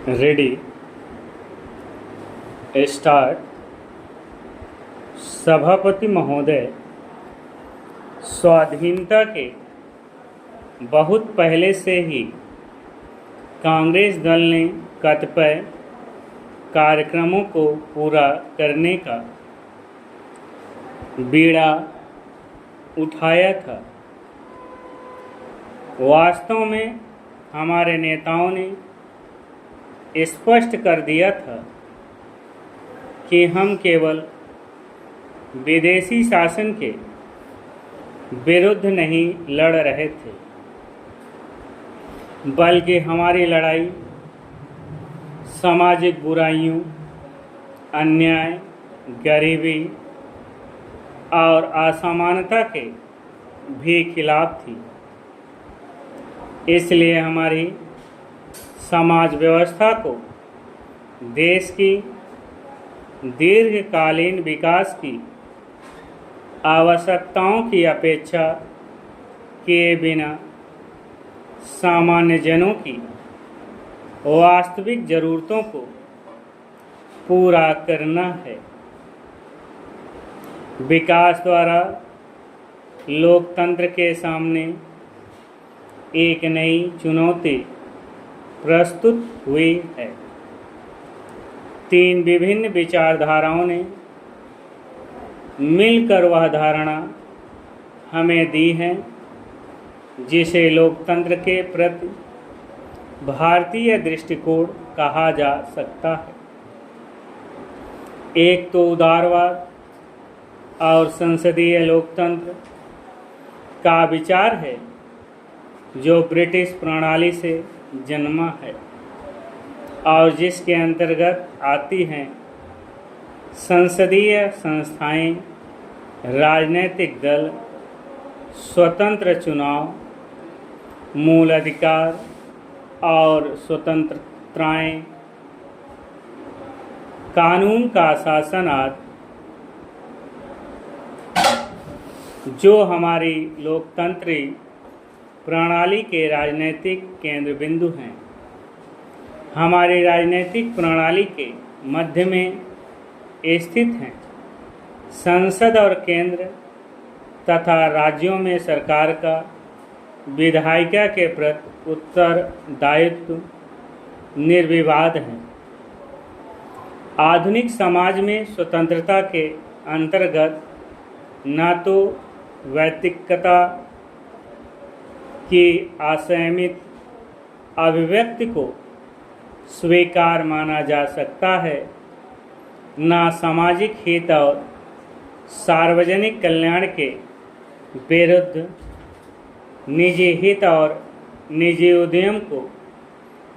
Ready start. सभापति महोदय, स्वाधीनता के बहुत पहले से ही कांग्रेस दल ने कतिपय कार्यक्रमों को पूरा करने का बीड़ा उठाया था। वास्तव में हमारे नेताओं ने स्पष्ट कर दिया था कि हम केवल विदेशी शासन के विरुद्ध नहीं लड़ रहे थे, बल्कि हमारी लड़ाई सामाजिक बुराइयों, अन्याय, गरीबी और असमानता के भी खिलाफ थी। इसलिए हमारी समाज व्यवस्था को देश की दीर्घकालीन विकास की आवश्यकताओं की अपेक्षा किए बिना सामान्य जनों की वास्तविक ज़रूरतों को पूरा करना है। विकास द्वारा लोकतंत्र के सामने एक नई चुनौती प्रस्तुत हुई है। तीन विभिन्न विचारधाराओं ने मिलकर वह धारणा हमें दी है जिसे लोकतंत्र के प्रति भारतीय दृष्टिकोण कहा जा सकता है। एक तो उदारवाद और संसदीय लोकतंत्र का विचार है, जो ब्रिटिश प्रणाली से जन्मा है और जिसके अंतर्गत आती हैं संसदीय संस्थाएं, राजनीतिक दल, स्वतंत्र चुनाव, मूल अधिकार और स्वतंत्रताएं, कानून का शासन आदि, जो हमारी लोकतंत्री प्रणाली के राजनीतिक केंद्र बिंदु हैं। हमारी राजनीतिक प्रणाली के मध्य में स्थित हैं संसद और केंद्र तथा राज्यों में सरकार का विधायिका के प्रति उत्तरदायित्व निर्विवाद है। आधुनिक समाज में स्वतंत्रता के अंतर्गत न तो वैयक्तिकता की असीमित अभिव्यक्ति को स्वीकार माना जा सकता है, न सामाजिक हित और सार्वजनिक कल्याण के विरुद्ध निजी हित और निजी उद्यम को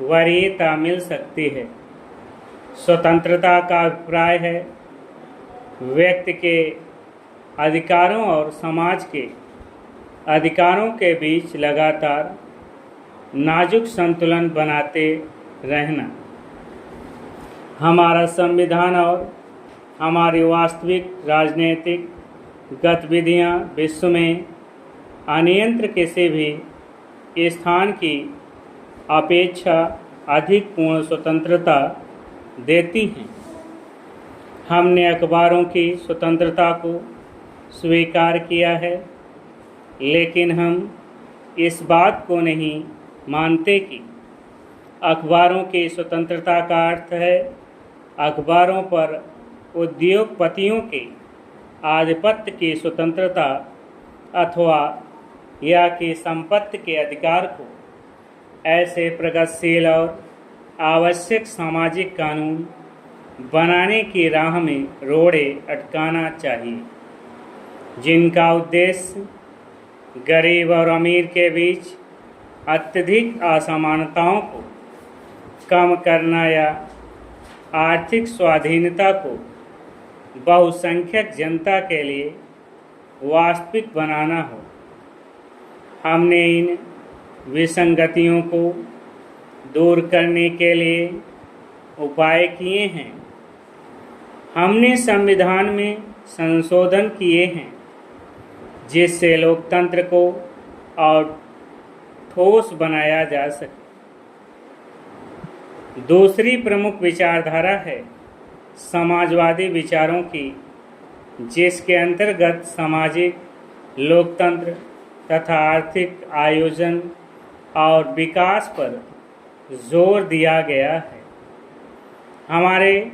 वरीयता मिल सकती है। स्वतंत्रता का अभिप्राय है व्यक्ति के अधिकारों और समाज के अधिकारों के बीच लगातार नाजुक संतुलन बनाते रहना। हमारा संविधान और हमारी वास्तविक राजनीतिक गतिविधियां विश्व में अन्यत्र किसी भी स्थान की अपेक्षा अधिक पूर्ण स्वतंत्रता देती हैं। हमने अखबारों की स्वतंत्रता को स्वीकार किया है, लेकिन हम इस बात को नहीं मानते कि अखबारों की स्वतंत्रता का अर्थ है अखबारों पर उद्योगपतियों के आधिपत्य की स्वतंत्रता अथवा या कि संपत्ति के अधिकार को ऐसे प्रगतिशील और आवश्यक सामाजिक कानून बनाने की राह में रोड़े अटकाना चाहिए, जिनका उद्देश्य गरीब और अमीर के बीच अत्यधिक असमानताओं को कम करना या आर्थिक स्वाधीनता को बहुसंख्यक जनता के लिए वास्तविक बनाना हो। हमने इन विसंगतियों को दूर करने के लिए उपाय किए हैं। हमने संविधान में संशोधन किए हैं जिससे लोकतंत्र को और ठोस बनाया जा सके। दूसरी प्रमुख विचारधारा है समाजवादी विचारों की, जिसके अंतर्गत सामाजिक, लोकतंत्र तथा आर्थिक आयोजन और विकास पर जोर दिया गया है। हमारे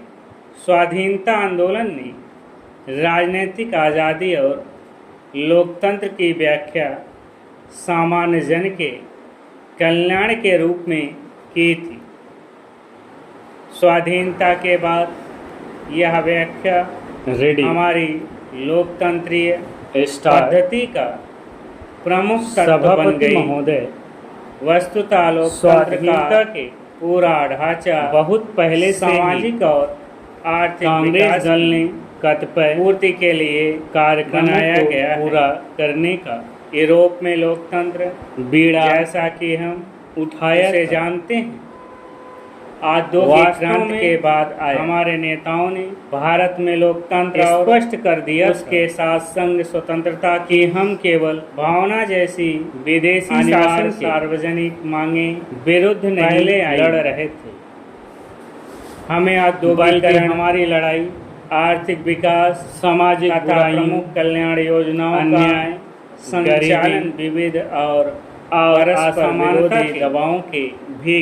स्वाधीनता आंदोलन ने राजनीतिक आज़ादी और लोकतंत्र की व्याख्या सामान्य जन के कल्याण के रूप में की थी। स्वाधीनता के बाद यह व्याख्या हमारी लोकतंत्रीय पद्धति का प्रमुख तत्व बन गई। महोदय, वस्तुतः लोकतंत्र के पूरा ढांचा बहुत पहले सामाजिक और आर्थिक कांग्रेस दल ने कतिपय पूर्ति के लिए बनाया गया पूरा करने का। यूरोप में लोकतंत्र बीड़ा, जैसा कि हम उठाया से जानते हैं, औद्योगिक क्रांति के बाद आए। हमारे नेताओं ने भारत में लोकतंत्र स्पष्ट कर दिया। उसके साथ संघ स्वतंत्रता की हम केवल भावना जैसी विदेशी शासन सार्वजनिक मांगे विरुद्ध नहीं लड़ रहे थे। हमें औद्योगिकरण, हमारी लड़ाई आर्थिक विकास, सामाजिक प्रमुख कल्याण योजनाओं, अन्याय संचालन, विविध और असमानता के दबावों के भी